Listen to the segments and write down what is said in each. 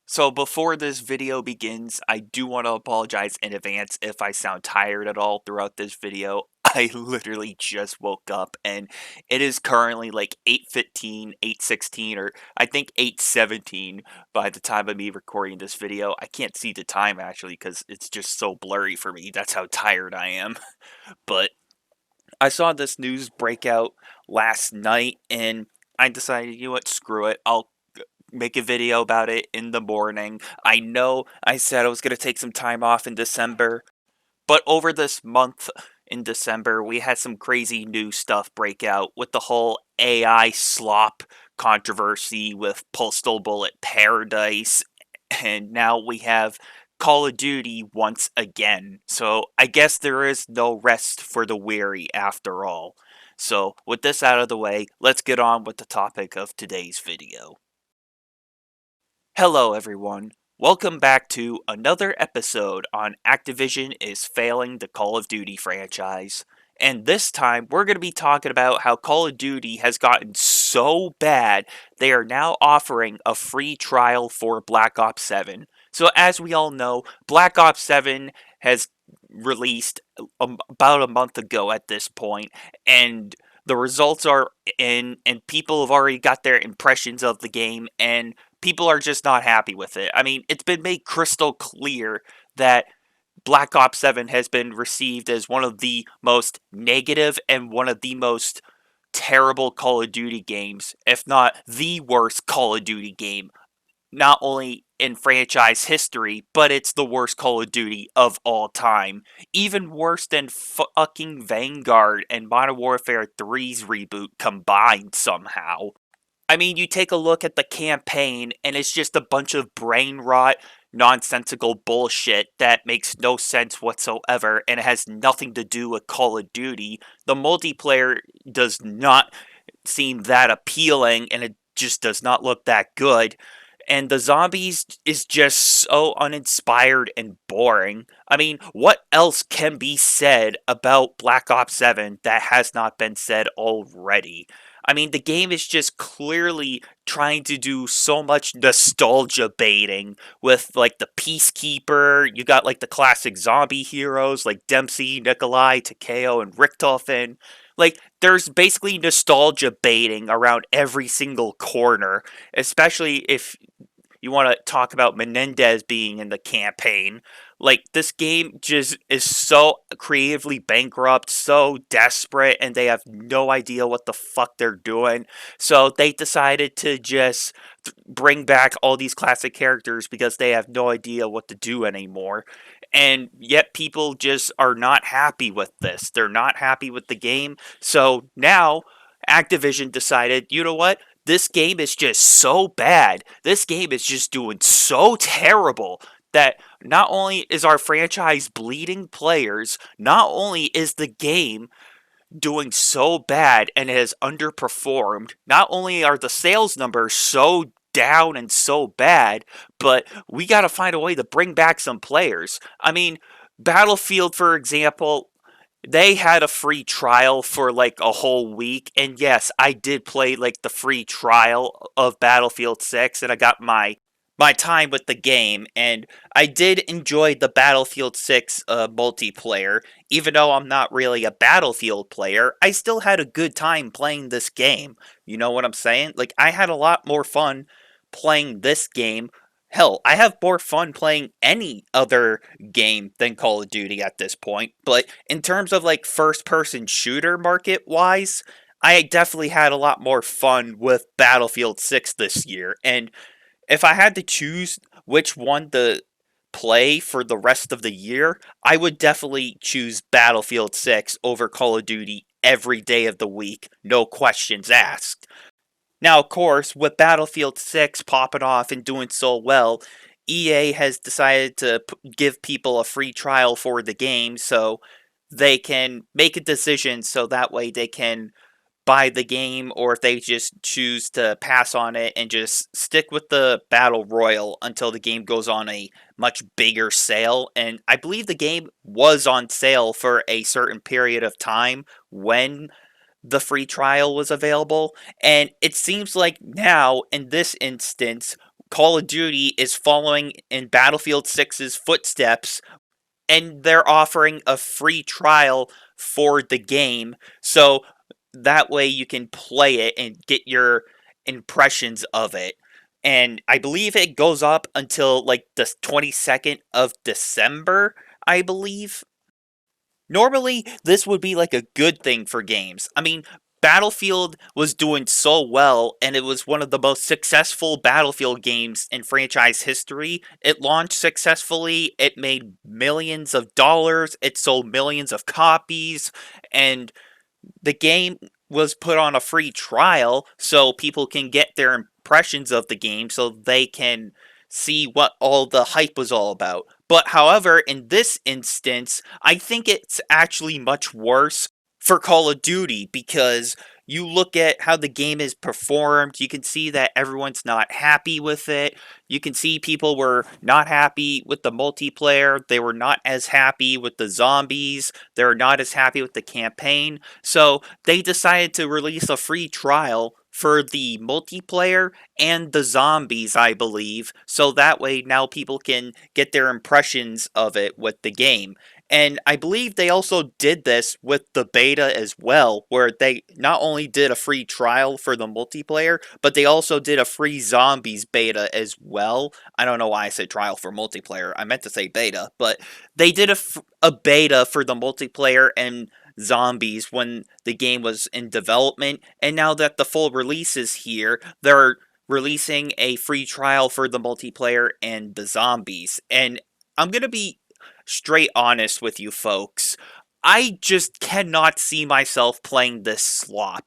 So before this video begins, I do want to apologize in advance if I sound tired at all throughout this video. I literally just woke up and it is currently like 8:15, 8:16, or I think 8:17 by the time of me recording this video. I can't see the time actually because it's just so blurry for me. That's how tired I am. But I saw this news breakout last night and I decided, you know what, screw it. I'll make a video about it in the morning. I know I said I was going to take some time off in December, but over this month in December, we had some crazy new stuff break out with the whole AI slop controversy with Postal Bullet Paradise, and now we have Call of Duty once again. So I guess there is no rest for the weary after all. So with this out of the way, let's get on with the topic of today's video. Hello, everyone. Welcome back to another episode on Activision is failing the Call of Duty franchise. And this time, we're going to be talking about how Call of Duty has gotten so bad, they are now offering a free trial for Black Ops 7. So, as we all know, Black Ops 7 has released about a month ago at this point, and the results are in, and people have already got their impressions of the game, and people are just not happy with it. I mean, it's been made crystal clear that Black Ops 7 has been received as one of the most negative and one of the most terrible Call of Duty games, if not the worst Call of Duty game, not only in franchise history, but it's the worst Call of Duty of all time. Even worse than fucking Vanguard and Modern Warfare 3's reboot combined somehow. I mean, you take a look at the campaign, and it's just a bunch of brain rot, nonsensical bullshit that makes no sense whatsoever, and it has nothing to do with Call of Duty. The multiplayer does not seem that appealing, and it just does not look that good. And the zombies is just so uninspired and boring. I mean, what else can be said about Black Ops 7 that has not been said already? I mean, the game is just clearly trying to do so much nostalgia baiting with like the Peacekeeper. You got like the classic zombie heroes like Dempsey, Nikolai, Takeo, and Richtofen. Like, there's basically nostalgia baiting around every single corner, especially if you want to talk about Menendez being in the campaign. Like, this game just is so creatively bankrupt, so desperate, and they have no idea what the fuck they're doing. So they decided to just bring back all these classic characters because they have no idea what to do anymore. And yet people just are not happy with this. They're not happy with the game. So now Activision decided, you know what? This game is just so bad. This game is just doing so terrible that not only is our franchise bleeding players, not only is the game doing so bad and has underperformed, not only are the sales numbers so down and so bad, but we got to find a way to bring back some players. I mean, Battlefield, for example, they had a free trial for like a whole week, and yes, I did play like the free trial of Battlefield 6, and I got my time with the game, and I did enjoy the Battlefield 6 multiplayer. Even though I'm not really a Battlefield player, I still had a good time playing this game. You know what I'm saying? Like, I had a lot more fun playing this game. Hell, I have more fun playing any other game than Call of Duty at this point. But in terms of like first person shooter market wise, I definitely had a lot more fun with Battlefield 6 this year. And if I had to choose which one to play for the rest of the year, I would definitely choose Battlefield 6 over Call of Duty every day of the week, no questions asked. Now, of course, with Battlefield 6 popping off and doing so well, EA has decided to give people a free trial for the game so they can make a decision so that way they can buy the game, or if they just choose to pass on it and just stick with the battle royal until the game goes on a much bigger sale. And I believe the game was on sale for a certain period of time when the free trial was available, and it seems like now in this instance Call of Duty is following in Battlefield 6's footsteps, and they're offering a free trial for the game, so that way you can play it and get your impressions of it. And I believe it goes up until like the 22nd of December, I believe. Normally, this would be like a good thing for games. I mean, Battlefield was doing so well, and it was one of the most successful Battlefield games in franchise history. It launched successfully, it made millions of dollars, it sold millions of copies, and the game was put on a free trial so people can get their impressions of the game so they can see what all the hype was all about. But however, in this instance, I think it's actually much worse for Call of Duty because you look at how the game is performed, you can see that everyone's not happy with it. You can see people were not happy with the multiplayer, they were not as happy with the zombies, they were not as happy with the campaign. So they decided to release a free trial for the multiplayer and the zombies, I believe, so that way now people can get their impressions of it with the game. And I believe they also did this with the beta as well, where they not only did a free trial for the multiplayer, but they also did a free zombies beta as well. I don't know why I said trial for multiplayer. I meant to say beta, but they did a beta for the multiplayer and zombies when the game was in development, and now that the full release is here, they're releasing a free trial for the multiplayer and the zombies. And I'm gonna be straight honest with you folks. I just cannot see myself playing this slop.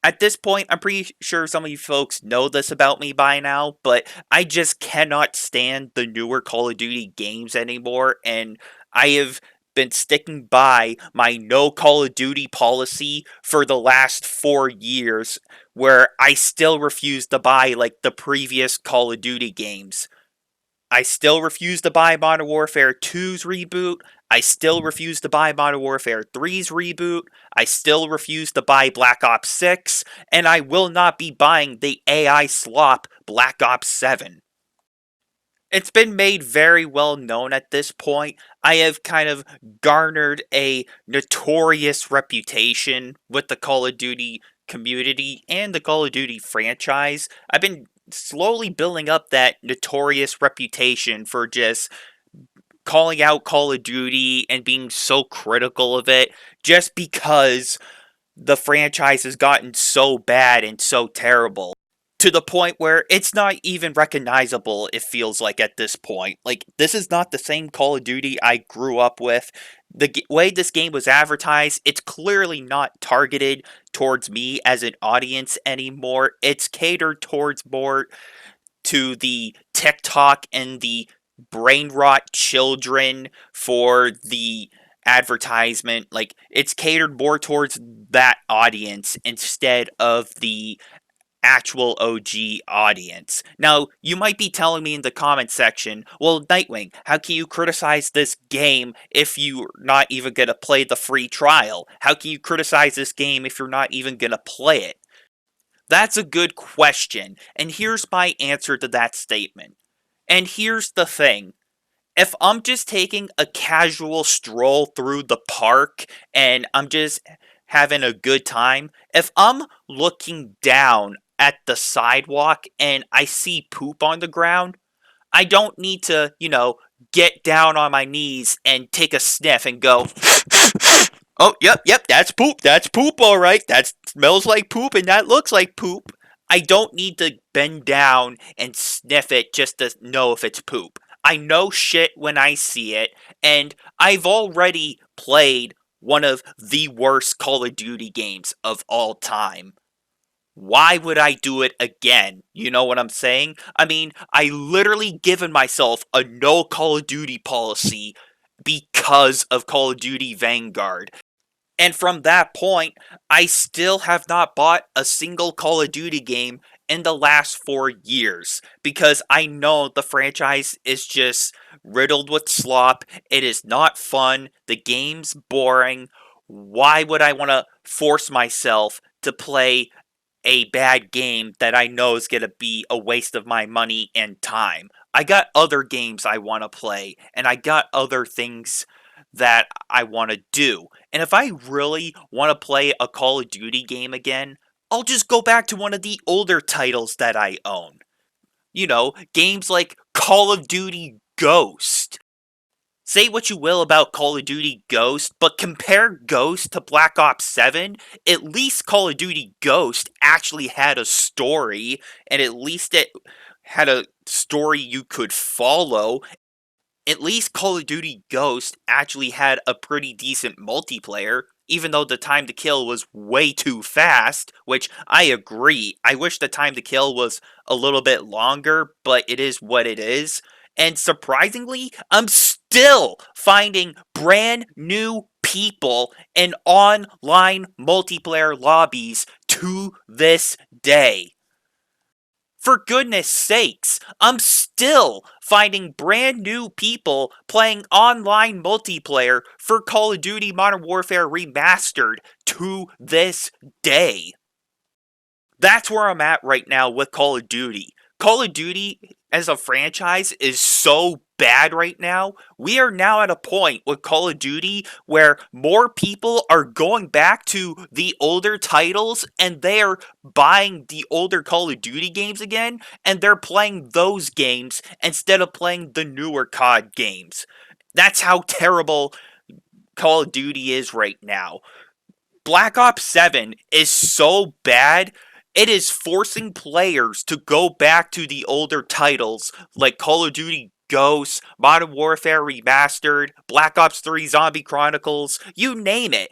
At this point, I'm pretty sure some of you folks know this about me by now, but I just cannot stand the newer Call of Duty games anymore, and I have been sticking by my no Call of Duty policy for the last 4 years, where I still refuse to buy like the previous Call of Duty games. I still refuse to buy Modern Warfare 2's reboot. I still refuse to buy Modern Warfare 3's reboot. I still refuse to buy Black Ops 6. And I will not be buying the AI slop Black Ops 7. It's been made very well known at this point. I have kind of garnered a notorious reputation with the Call of Duty community and the Call of Duty franchise. I've been slowly building up that notorious reputation for just calling out Call of Duty and being so critical of it just because the franchise has gotten so bad and so terrible to the point where it's not even recognizable, it feels like at this point. Like, this is not the same Call of Duty I grew up with. The way this game was advertised, it's clearly not targeted towards me as an audience anymore. It's catered towards more to the TikTok and the brain rot children for the advertisement. Like, it's catered more towards that audience instead of the actual OG audience. Now, you might be telling me in the comment section, well, Nightwing, how can you criticize this game if you're not even gonna play the free trial? How can you criticize this game if you're not even gonna play it? That's a good question, and here's my answer to that statement. And here's the thing. If I'm just taking a casual stroll through the park and I'm just having a good time, if I'm looking down at the sidewalk and I see poop on the ground, I don't need to, get down on my knees and take a sniff and go, oh, yep, that's poop, alright, that smells like poop and that looks like poop. I don't need to bend down and sniff it just to know if it's poop. I know shit when I see it, and I've already played one of the worst Call of Duty games of all time. Why would I do it again? You know what I'm saying? I mean, I literally given myself a no Call of Duty policy because of Call of Duty Vanguard. And from that point, I still have not bought a single Call of Duty game in the last 4 years because I know the franchise is just riddled with slop. It is not fun. The game's boring. Why would I want to force myself to play a bad game that I know is going to be a waste of my money and time. I got other games I want to play, and I got other things that I want to do. And if I really want to play a Call of Duty game again, I'll just go back to one of the older titles that I own. You know, games like Call of Duty Ghost. Say what you will about Call of Duty Ghost, but compare Ghost to Black Ops 7, at least Call of Duty Ghost actually had a story, and at least it had a story you could follow. At least Call of Duty Ghost actually had a pretty decent multiplayer, even though the time to kill was way too fast, which I agree. I wish the time to kill was a little bit longer, but it is what it is. And surprisingly, I'm still finding brand new people in online multiplayer lobbies to this day. For goodness sakes, I'm still finding brand new people playing online multiplayer for Call of Duty Modern Warfare Remastered to this day. That's where I'm at right now with Call of Duty. Call of Duty as a franchise is so bad right now. We are now at a point with Call of Duty where more people are going back to the older titles and they're buying the older Call of Duty games again and they're playing those games instead of playing the newer COD games. That's how terrible Call of Duty is right now. Black Ops 7 is so bad, it is forcing players to go back to the older titles like Call of Duty Ghosts, Modern Warfare Remastered, Black Ops 3 Zombie Chronicles, you name it.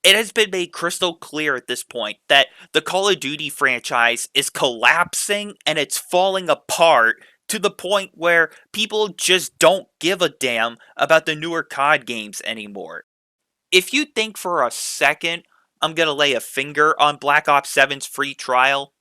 It has been made crystal clear at this point that the Call of Duty franchise is collapsing and it's falling apart to the point where people just don't give a damn about the newer COD games anymore. If you think for a second I'm going to lay a finger on Black Ops 7's free trial,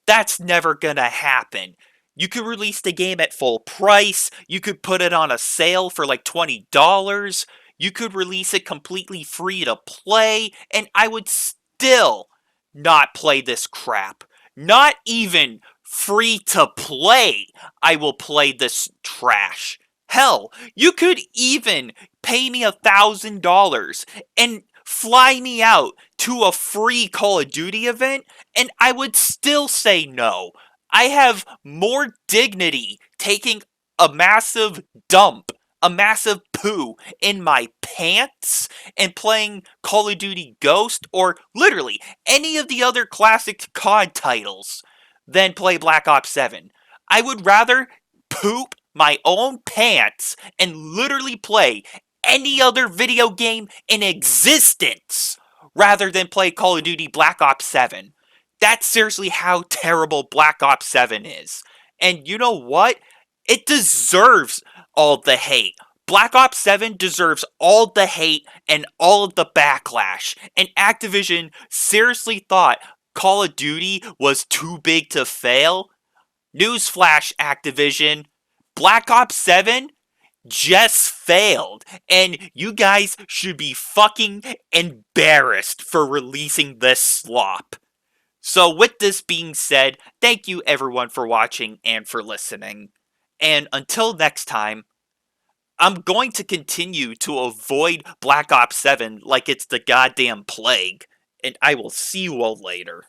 that's never going to happen. You could release the game at full price, you could put it on a sale for like $20, you could release it completely free to play, and I would still not play this crap. Not even free to play, I will play this trash. Hell, you could even pay me $1,000 and fly me out to a free Call of Duty event, and I would still say no. I have more dignity taking a massive dump, a massive poo in my pants, and playing Call of Duty Ghost, or literally any of the other classic COD titles, than play Black Ops 7. I would rather poop my own pants and literally play any other video game in existence rather than play Call of Duty Black Ops 7. That's seriously how terrible Black Ops 7 is. And you know what? It deserves all the hate. Black Ops 7 deserves all the hate and all of the backlash. And Activision seriously thought Call of Duty was too big to fail? Newsflash, Activision. Black Ops 7 just failed, and you guys should be fucking embarrassed for releasing this slop. So with this being said, thank you everyone for watching and for listening. And until next time, I'm going to continue to avoid Black Ops 7 like it's the goddamn plague, and I will see you all later.